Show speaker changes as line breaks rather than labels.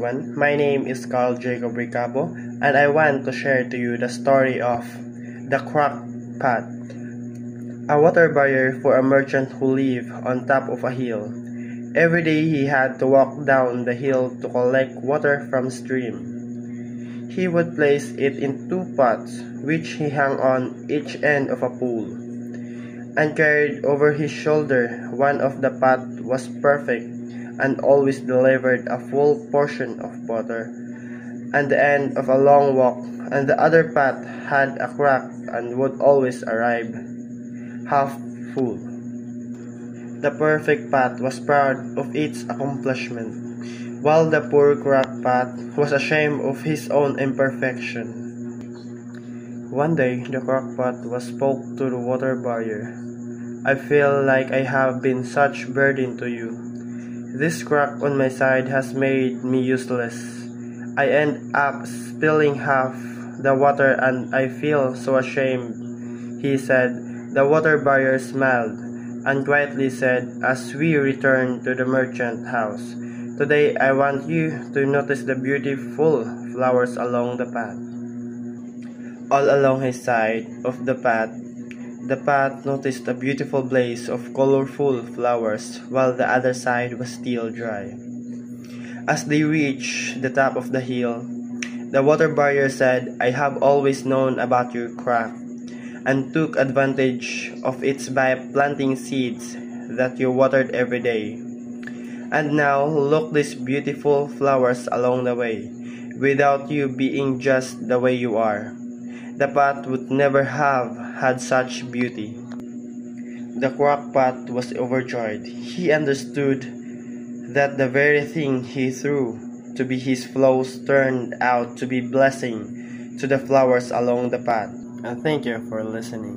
everyone. My name is Carl Jacob Ricabo, and I want to share to you the story of the Crock Pot, a water barrier for a merchant who lived on top of a hill. Every day he had to walk down the hill to collect water from stream. He would place it in two pots, which he hung on each end of a pole, and carried over his shoulder. One of the pots was perfect and always delivered a full portion of water. At the end of a long walk, and the other pot had a crack and would always arrive half full. The perfect pot was proud of its accomplishment, while the poor crack pot was ashamed of his own imperfection. One day, the crack pot was spoke to the water barrier. "I feel like I have been such burden to you. This crack on my side has made me useless. I end up spilling half the water and I feel so ashamed," he said. The water barrier smiled and quietly said, as we returned to the merchant house, "Today I want you to notice the beautiful flowers along the path." All along his side of the path noticed a beautiful blaze of colorful flowers, while the other side was still dry. As they reached the top of the hill, the water barrier said, "I have always known about your crack, and took advantage of it by planting seeds that you watered every day. And now look these beautiful flowers along the way. Without you being just the way you are, the pot would never have had such beauty." The crack pot was overjoyed. He understood that the very thing he threw to be his flaws turned out to be blessing to the flowers along the path. And thank you for listening.